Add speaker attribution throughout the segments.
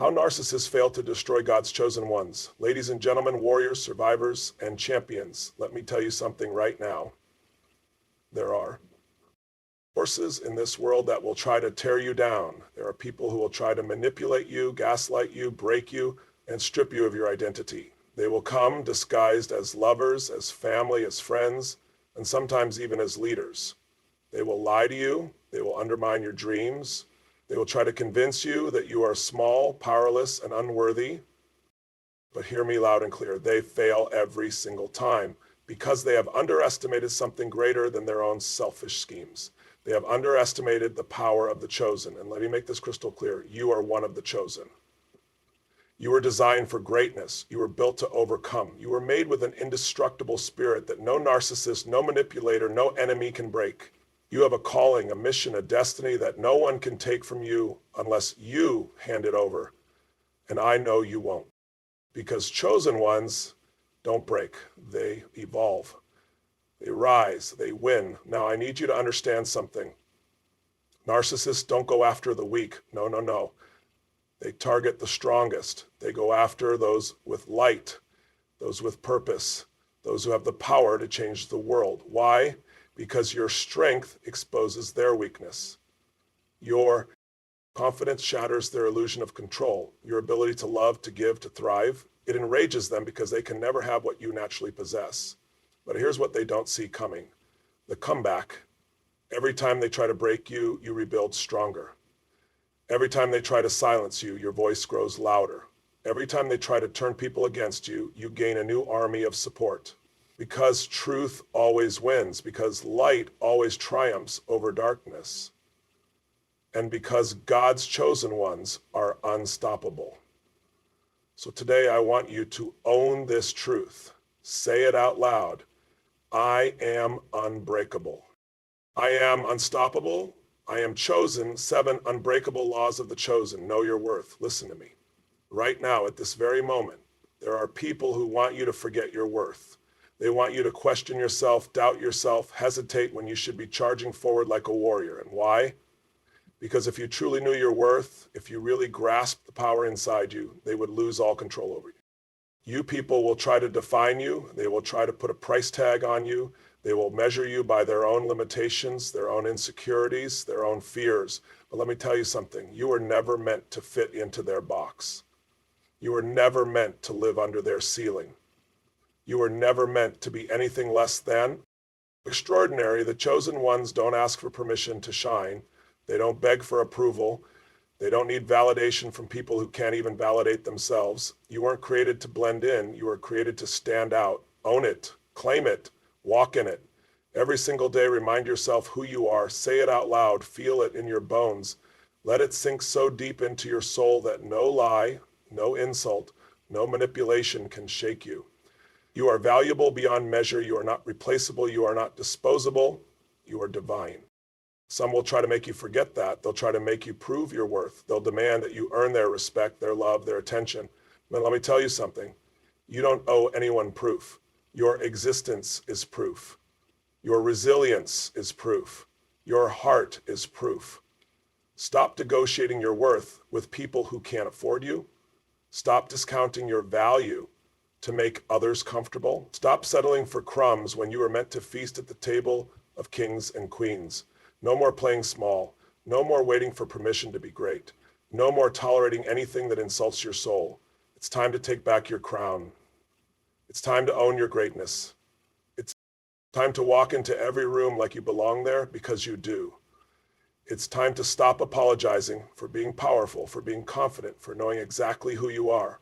Speaker 1: How narcissists fail to destroy God's chosen ones. Ladies and gentlemen, warriors, survivors, and champions, let me tell you something right now. There are forces in this world that will try to tear you down. There are people who will try to manipulate you, gaslight you, break you, and strip you of your identity. They will come disguised as lovers, as family, as friends, and sometimes even as leaders. They will lie to you. They will undermine your dreams. They will try to convince you that you are small, powerless, and unworthy. But hear me loud and clear. They fail every single time because they have underestimated something greater than their own selfish schemes. They have underestimated the power of the chosen. And let me make this crystal clear. You are one of the chosen. You were designed for greatness. You were built to overcome. You were made with an indestructible spirit that no narcissist, no manipulator, no enemy can break. You have a calling, a mission, a destiny that no one can take from you unless you hand it over. And I know you won't. Because chosen ones don't break. They evolve. They rise. They win. Now, I need you to understand something. Narcissists don't go after the weak. No, no, no. They target the strongest. They go after those with light, those with purpose, those who have the power to change the world. Why? Because your strength exposes their weakness. Your confidence shatters their illusion of control. Your ability to love, to give, to thrive, it enrages them because they can never have what you naturally possess. But here's what they don't see coming. The comeback. Every time they try to break you, you rebuild stronger. Every time they try to silence you, your voice grows louder. Every time they try to turn people against you, you gain a new army of support. Because truth always wins, because light always triumphs over darkness, and because God's chosen ones are unstoppable. So today I want you to own this truth. Say it out loud. I am unbreakable. I am unstoppable. I am chosen. 7 unbreakable laws of the chosen. Know your worth. Listen to me. Right now, at this very moment, there are people who want you to forget your worth. They want you to question yourself, doubt yourself, hesitate when you should be charging forward like a warrior. And why? Because if you truly knew your worth, if you really grasped the power inside you, they would lose all control over you. You people will try to define you. They will try to put a price tag on you. They will measure you by their own limitations, their own insecurities, their own fears. But let me tell you something. You were never meant to fit into their box. You were never meant to live under their ceiling. You were never meant to be anything less than extraordinary. The chosen ones don't ask for permission to shine. They don't beg for approval. They don't need validation from people who can't even validate themselves. You weren't created to blend in. You were created to stand out. Own it. Claim it. Walk in it. Every single day, remind yourself who you are. Say it out loud. Feel it in your bones. Let it sink so deep into your soul that no lie, no insult, no manipulation can shake you. You are valuable beyond measure. You are not replaceable. You are not disposable. You are divine. Some will try to make you forget that. They'll try to make you prove your worth. They'll demand that you earn their respect, their love, their attention. But let me tell you something. You don't owe anyone proof. Your existence is proof. Your resilience is proof. Your heart is proof. Stop negotiating your worth with people who can't afford you. Stop discounting your value to make others comfortable. Stop settling for crumbs when you are meant to feast at the table of kings and queens. No more playing small. No more waiting for permission to be great. No more tolerating anything that insults your soul. It's time to take back your crown. It's time to own your greatness. It's time to walk into every room like you belong there because you do. It's time to stop apologizing for being powerful, for being confident, for knowing exactly who you are.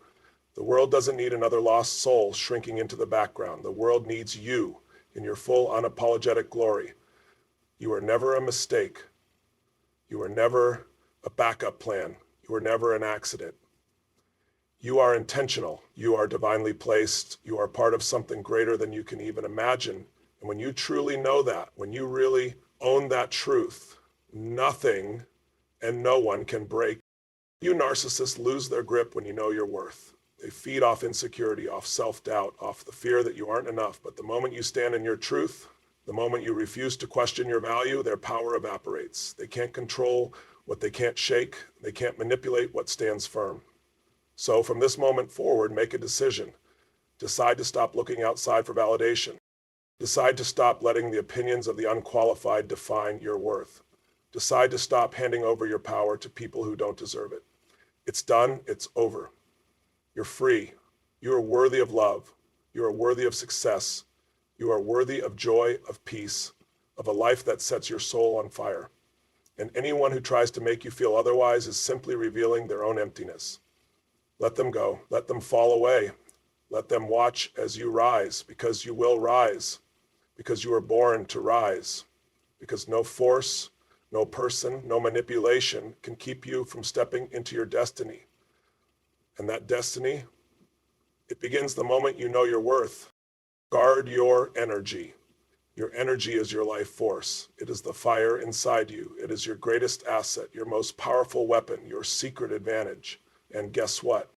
Speaker 1: The world doesn't need another lost soul shrinking into the background. The world needs you in your full unapologetic glory. You are never a mistake. You are never a backup plan. You are never an accident. You are intentional. You are divinely placed. You are part of something greater than you can even imagine. And when you truly know that, when you really own that truth, nothing and no one can break. You narcissists lose their grip when you know your worth. They feed off insecurity, off self-doubt, off the fear that you aren't enough. But the moment you stand in your truth, the moment you refuse to question your value, their power evaporates. They can't control what they can't shake. They can't manipulate what stands firm. So from this moment forward, make a decision. Decide to stop looking outside for validation. Decide to stop letting the opinions of the unqualified define your worth. Decide to stop handing over your power to people who don't deserve it. It's done. It's over. You're free. You are worthy of love. You are worthy of success. You are worthy of joy, of peace, of a life that sets your soul on fire. And anyone who tries to make you feel otherwise is simply revealing their own emptiness. Let them go. Let them fall away. Let them watch as you rise, because you will rise, because you are born to rise, because no force, no person, no manipulation can keep you from stepping into your destiny. And that destiny, it begins the moment you know your worth. Guard your energy. Your energy is your life force. It is the fire inside you. It is your greatest asset, your most powerful weapon, your secret advantage. And guess what?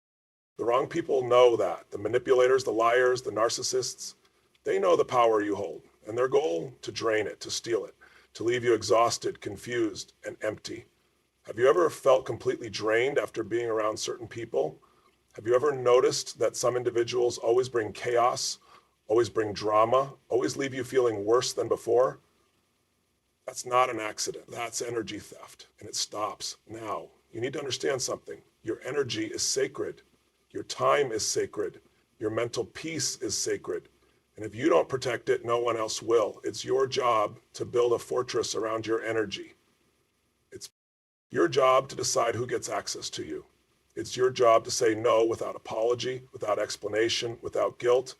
Speaker 1: The wrong people know that. The manipulators, the liars, the narcissists, they know the power you hold. And their goal, to drain it, to steal it, to leave you exhausted, confused, and empty. Have you ever felt completely drained after being around certain people? Have you ever noticed that some individuals always bring chaos, always bring drama, always leave you feeling worse than before? That's not an accident. That's energy theft, and it stops now. You need to understand something. Your energy is sacred. Your time is sacred. Your mental peace is sacred. And if you don't protect it, no one else will. It's your job to build a fortress around your energy. It's your job to decide who gets access to you. It's your job to say no without apology, without explanation, without guilt.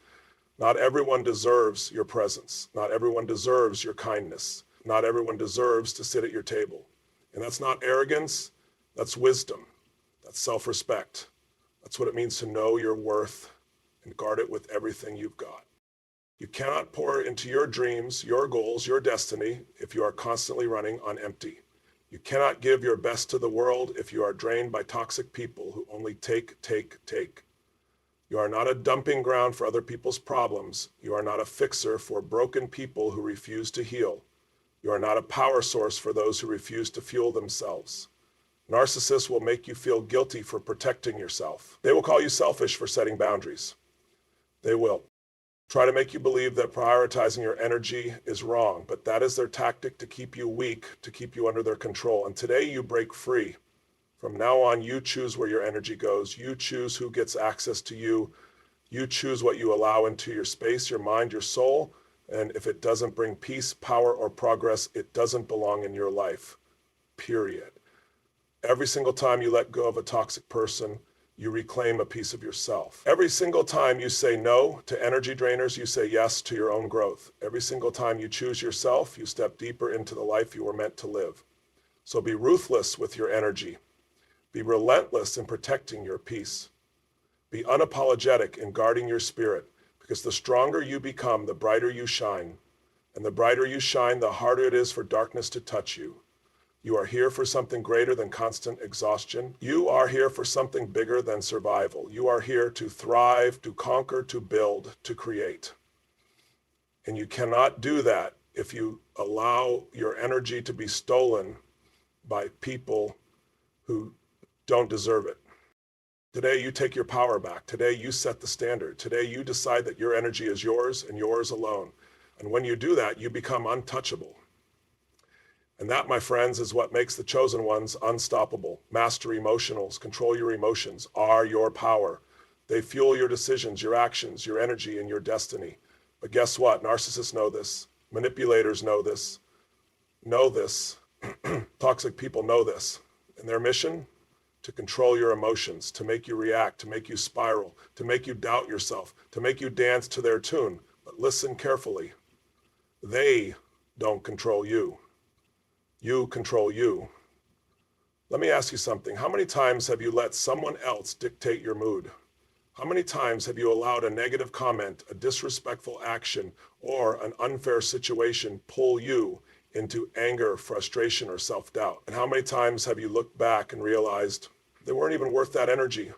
Speaker 1: Not everyone deserves your presence. Not everyone deserves your kindness. Not everyone deserves to sit at your table. And that's not arrogance, that's wisdom. That's self-respect. That's what it means to know your worth and guard it with everything you've got. You cannot pour into your dreams, your goals, your destiny if you are constantly running on empty. You cannot give your best to the world if you are drained by toxic people who only take, take, take. You are not a dumping ground for other people's problems. You are not a fixer for broken people who refuse to heal. You are not a power source for those who refuse to fuel themselves. Narcissists will make you feel guilty for protecting yourself. They will call you selfish for setting boundaries. They will try to make you believe that prioritizing your energy is wrong, but that is their tactic to keep you weak, to keep you under their control. And today you break free. From now on, you choose where your energy goes. You choose who gets access to you. You choose what you allow into your space, your mind, your soul. And if it doesn't bring peace, power, or progress, it doesn't belong in your life. Period. Every single time you let go of a toxic person, you reclaim a piece of yourself. Every single time you say no to energy drainers, you say yes to your own growth. Every single time you choose yourself, you step deeper into the life you were meant to live. So be ruthless with your energy. Be relentless in protecting your peace. Be unapologetic in guarding your spirit, because the stronger you become, the brighter you shine. And the brighter you shine, the harder it is for darkness to touch you. You are here for something greater than constant exhaustion. You are here for something bigger than survival. You are here to thrive, to conquer, to build, to create. And you cannot do that if you allow your energy to be stolen by people who don't deserve it. Today, you take your power back. Today, you set the standard. Today, you decide that your energy is yours and yours alone. And when you do that, you become untouchable. And that, my friends, is what makes the chosen ones unstoppable. Master emotionals, control your emotions, are your power. They fuel your decisions, your actions, your energy, and your destiny. But guess what? Narcissists know this. Manipulators know this. Toxic people know this. And their mission? To control your emotions, to make you react, to make you spiral, to make you doubt yourself, to make you dance to their tune. But listen carefully. They don't control you. You control you. Let me ask you something. How many times have you let someone else dictate your mood? How many times have you allowed a negative comment, a disrespectful action, or an unfair situation pull you into anger, frustration, or self-doubt? And how many times have you looked back and realized they weren't even worth that energy?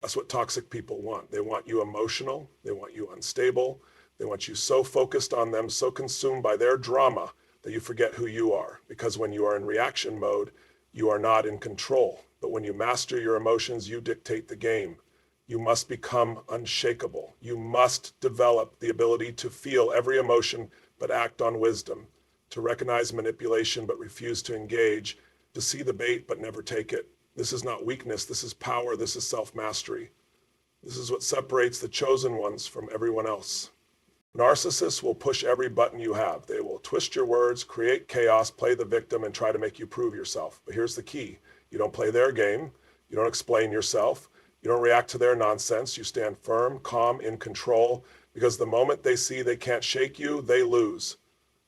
Speaker 1: That's what toxic people want. They want you emotional. They want you unstable. They want you so focused on them, so consumed by their drama that you forget who you are. Because when you are in reaction mode, you are not in control. But when you master your emotions, you dictate the game. You must become unshakable. You must develop the ability to feel every emotion but act on wisdom, to recognize manipulation but refuse to engage, to see the bait but never take it. This is not weakness. This is power. This is self-mastery. This is what separates the chosen ones from everyone else. Narcissists will push every button you have. They will twist your words, create chaos, play the victim, and try to make you prove yourself. But here's the key. You don't play their game. You don't explain yourself. You don't react to their nonsense. You stand firm, calm, in control, because the moment they see they can't shake you, they lose.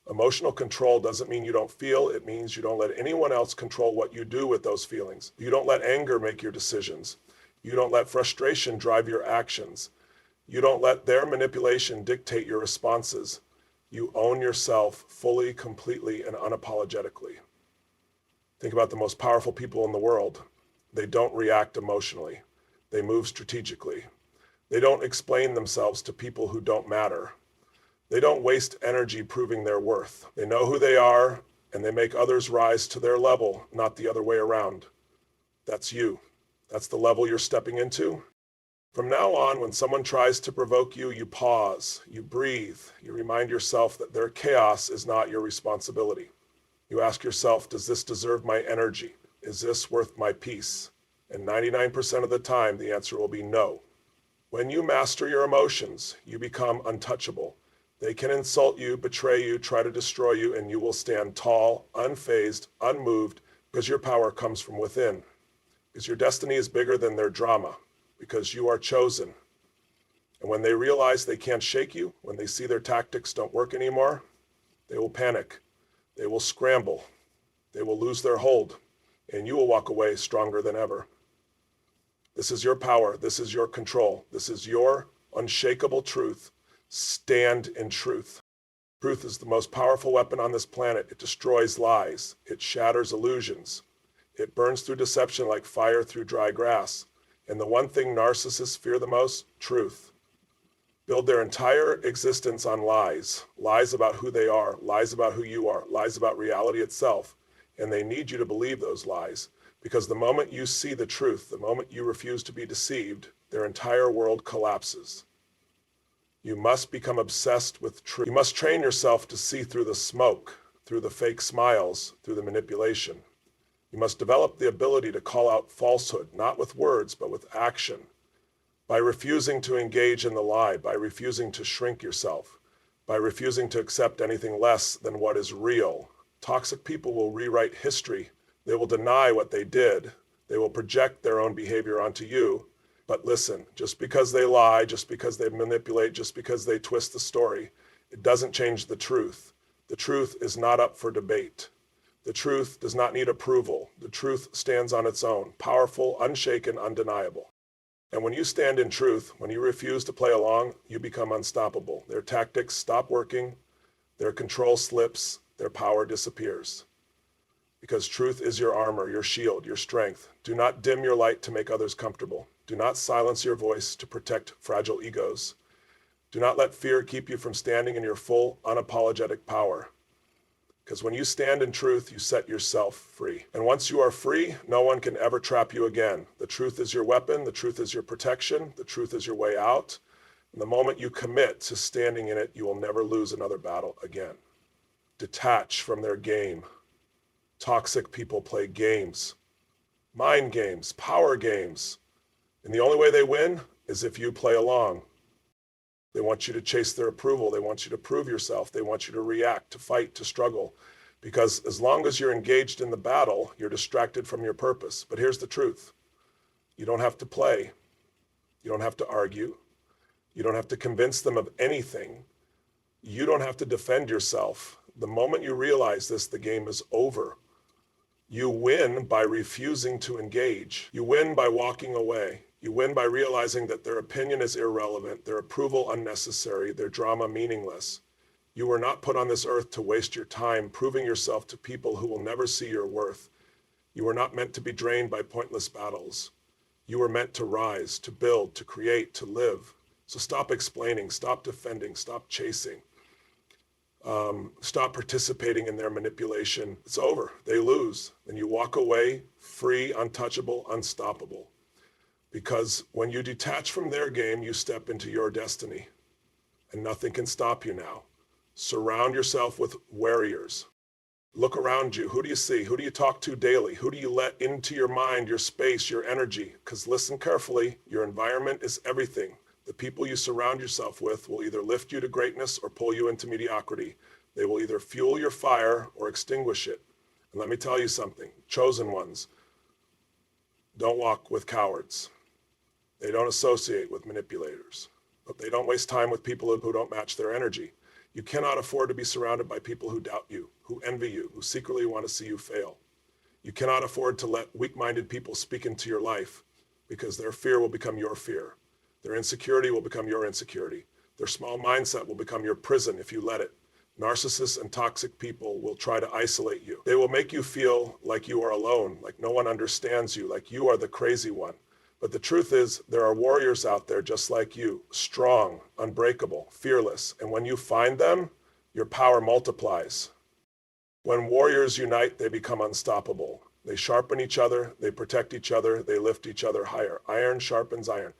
Speaker 1: Emotional control doesn't mean you don't feel. It means you don't let anyone else control what you do with those feelings. You don't let anger make your decisions. You don't let frustration drive your actions. You don't let their manipulation dictate your responses. You own yourself fully, completely, and unapologetically. Think about the most powerful people in the world. They don't react emotionally. They move strategically. They don't explain themselves to people who don't matter. They don't waste energy proving their worth. They know who they are, and they make others rise to their level, not the other way around. That's you. That's the level you're stepping into. From now on, when someone tries to provoke you, you pause, you breathe, you remind yourself that their chaos is not your responsibility. You ask yourself, does this deserve my energy? Is this worth my peace? And 99% of the time, the answer will be no. When you master your emotions, you become untouchable. They can insult you, betray you, try to destroy you, and you will stand tall, unfazed, unmoved, because your power comes from within. Because your destiny is bigger than their drama. Because you are chosen. And when they realize they can't shake you, when they see their tactics don't work anymore, they will panic. They will scramble. They will lose their hold. And you will walk away stronger than ever. This is your power. This is your control. This is your unshakable truth. Stand in truth. Truth is the most powerful weapon on this planet. It destroys lies. It shatters illusions. It burns through deception like fire through dry grass. And the one thing narcissists fear the most, truth. Build their entire existence on lies. Lies about who they are, lies about who you are, lies about reality itself. And they need you to believe those lies. Because the moment you see the truth, the moment you refuse to be deceived, their entire world collapses. You must become obsessed with truth. You must train yourself to see through the smoke, through the fake smiles, through the manipulation. You must develop the ability to call out falsehood, not with words, but with action. By refusing to engage in the lie, by refusing to shrink yourself, by refusing to accept anything less than what is real. Toxic people will rewrite history. They will deny what they did. They will project their own behavior onto you. But listen, just because they lie, just because they manipulate, just because they twist the story, it doesn't change the truth. The truth is not up for debate. The truth does not need approval. The truth stands on its own, powerful, unshaken, undeniable. And when you stand in truth, when you refuse to play along, you become unstoppable. Their tactics stop working, their control slips, their power disappears. Because truth is your armor, your shield, your strength. Do not dim your light to make others comfortable. Do not silence your voice to protect fragile egos. Do not let fear keep you from standing in your full, unapologetic power. Because when you stand in truth, you set yourself free. And once you are free, no one can ever trap you again. The truth is your weapon. The truth is your protection. The truth is your way out. And the moment you commit to standing in it, you will never lose another battle again. Detach from their game. Toxic people play games, mind games, power games. And the only way they win is if you play along. They want you to chase their approval. They want you to prove yourself. They want you to react, to fight, to struggle. Because as long as you're engaged in the battle, you're distracted from your purpose. But here's the truth. You don't have to play. You don't have to argue. You don't have to convince them of anything. You don't have to defend yourself. The moment you realize this, the game is over. You win by refusing to engage. You win by walking away. You win by realizing that their opinion is irrelevant, their approval unnecessary, their drama meaningless. You were not put on this earth to waste your time proving yourself to people who will never see your worth. You were not meant to be drained by pointless battles. You were meant to rise, to build, to create, to live. So stop explaining, stop defending, stop chasing. Stop participating in their manipulation. It's over. They lose. And you walk away free, untouchable, unstoppable. Because when you detach from their game, you step into your destiny. And nothing can stop you now. Surround yourself with warriors. Look around you. Who do you see? Who do you talk to daily? Who do you let into your mind, your space, your energy? Because listen carefully, your environment is everything. The people you surround yourself with will either lift you to greatness or pull you into mediocrity. They will either fuel your fire or extinguish it. And let me tell you something, chosen ones don't walk with cowards. They don't associate with manipulators, but they don't waste time with people who don't match their energy. You cannot afford to be surrounded by people who doubt you, who envy you, who secretly want to see you fail. You cannot afford to let weak-minded people speak into your life because their fear will become your fear. Their insecurity will become your insecurity. Their small mindset will become your prison if you let it. Narcissists and toxic people will try to isolate you. They will make you feel like you are alone, like no one understands you, like you are the crazy one. But the truth is, there are warriors out there just like you, strong, unbreakable, fearless. And when you find them, your power multiplies. When warriors unite, they become unstoppable. They sharpen each other, they protect each other, they lift each other higher. Iron sharpens iron.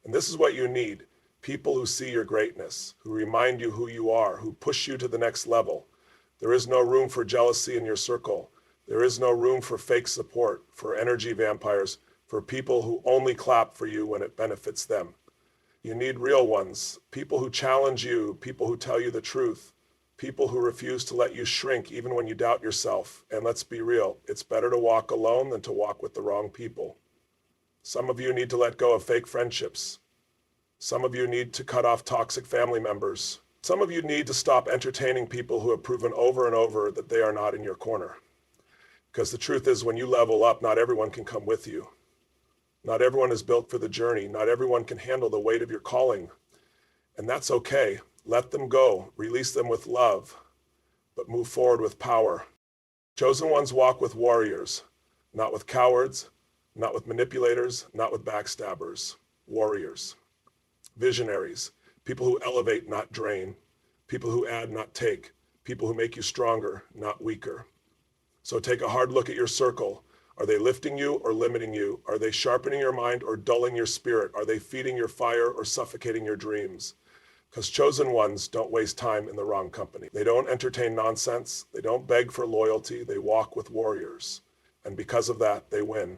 Speaker 1: And this is what you need. People who see your greatness, who remind you who you are, who push you to the next level. There is no room for jealousy in your circle. There is no room for fake support, for energy vampires, for people who only clap for you when it benefits them. You need real ones, people who challenge you, people who tell you the truth, people who refuse to let you shrink even when you doubt yourself. And let's be real, it's better to walk alone than to walk with the wrong people. Some of you need to let go of fake friendships. Some of you need to cut off toxic family members. Some of you need to stop entertaining people who have proven over and over that they are not in your corner. Because the truth is, when you level up, not everyone can come with you. Not everyone is built for the journey. Not everyone can handle the weight of your calling. And that's okay. Let them go. Release them with love, but move forward with power. Chosen ones walk with warriors, not with cowards, not with manipulators, not with backstabbers. Warriors. Visionaries. People who elevate, not drain. People who add, not take. People who make you stronger, not weaker. So take a hard look at your circle. Are they lifting you or limiting you? Are they sharpening your mind or dulling your spirit? Are they feeding your fire or suffocating your dreams? Because chosen ones don't waste time in the wrong company. They don't entertain nonsense. They don't beg for loyalty. They walk with warriors. And because of that, they win.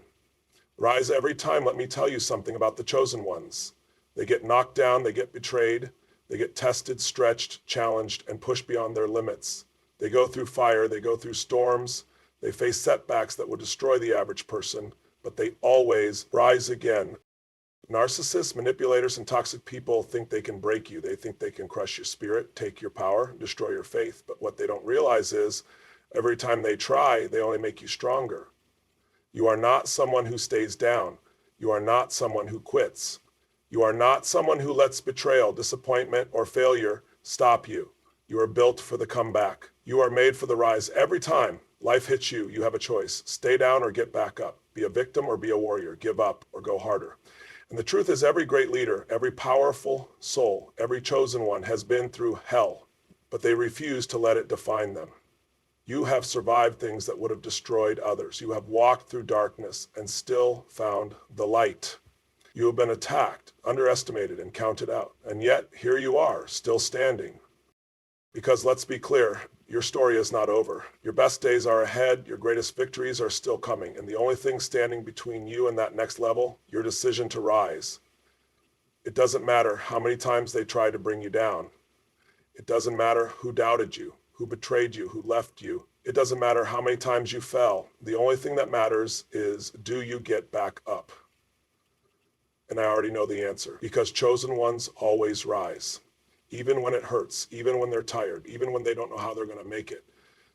Speaker 1: Rise every time. Let me tell you something about the chosen ones. They get knocked down, they get betrayed, they get tested, stretched, challenged, and pushed beyond their limits. They go through fire, they go through storms, they face setbacks that will destroy the average person, but they always rise again. Narcissists, manipulators, and toxic people think they can break you. They think they can crush your spirit, take your power, destroy your faith. But what they don't realize is every time they try, they only make you stronger. You are not someone who stays down. You are not someone who quits. You are not someone who lets betrayal, disappointment, or failure stop you. You are built for the comeback. You are made for the rise. Every time life hits you, you have a choice. Stay down or get back up. Be a victim or be a warrior. Give up or go harder. And the truth is, every great leader, every powerful soul, every chosen one has been through hell, but they refuse to let it define them. You have survived things that would have destroyed others. You have walked through darkness and still found the light. You have been attacked, underestimated, and counted out. And yet, here you are, still standing. Because let's be clear, your story is not over. Your best days are ahead, your greatest victories are still coming, and the only thing standing between you and that next level, your decision to rise. It doesn't matter how many times they tried to bring you down. It doesn't matter who doubted you, who betrayed you, who left you. It doesn't matter how many times you fell. The only thing that matters is, do you get back up? And I already know the answer, because chosen ones always rise. Even when it hurts, even when they're tired, even when they don't know how they're going to make it.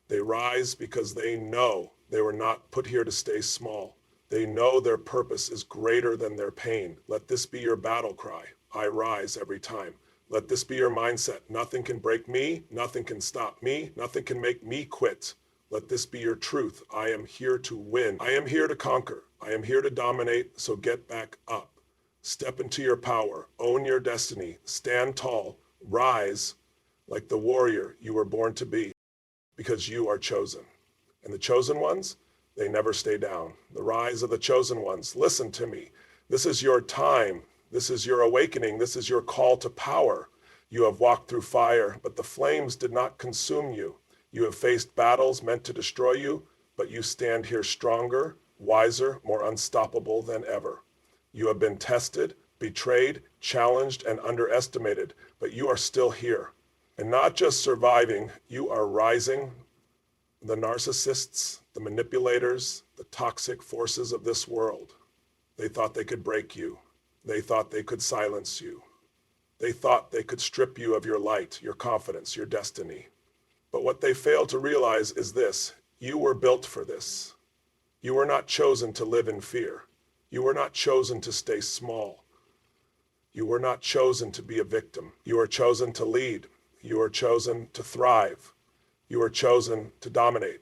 Speaker 1: They rise because they know they were not put here to stay small. They know their purpose is greater than their pain. Let this be your battle cry. I rise every time. Let this be your mindset. Nothing can break me. Nothing can stop me. Nothing can make me quit. Let this be your truth. I am here to win. I am here to conquer. I am here to dominate. So get back up. Step into your power. Own your destiny. Stand tall. Rise. like the warrior you were born to be, because you are chosen. And the chosen ones, they never stay down. The rise of the chosen ones. Listen to me. This is your time. This is your awakening. This is your call to power. You have walked through fire, but the flames did not consume you. You have faced battles meant to destroy you, but you stand here stronger, wiser, more unstoppable than ever. You have been tested, betrayed, challenged, and underestimated, but you are still here. And not just surviving, you are rising. The narcissists, the manipulators, the toxic forces of this world, they thought they could break you. They thought they could silence you. They thought they could strip you of your light, your confidence, your destiny. But what they failed to realize is this: you were built for this. You were not chosen to live in fear. You were not chosen to stay small. You were not chosen to be a victim. You are chosen to lead. You are chosen to thrive. You are chosen to dominate.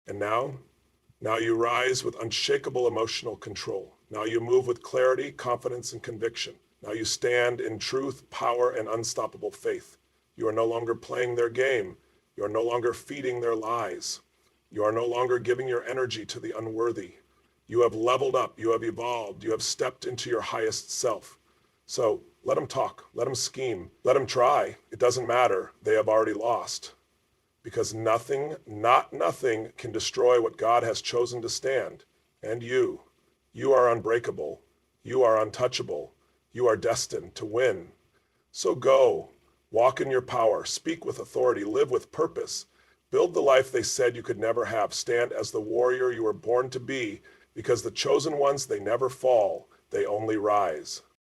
Speaker 1: And now you rise with unshakable emotional control. Now you move with clarity, confidence, and conviction. Now you stand in truth, power, and unstoppable faith. You are no longer playing their game. You are no longer feeding their lies. You are no longer giving your energy to the unworthy. You have leveled up. You have evolved. You have stepped into your highest self. So let them talk. Let them scheme. Let them try. It doesn't matter. They have already lost. Because nothing, not nothing, can destroy what God has chosen to stand. And you are unbreakable. You are untouchable. You are destined to win. So go, walk in your power, speak with authority, live with purpose, build the life they said you could never have, stand as the warrior you were born to be, because the chosen ones, they never fall, they only rise.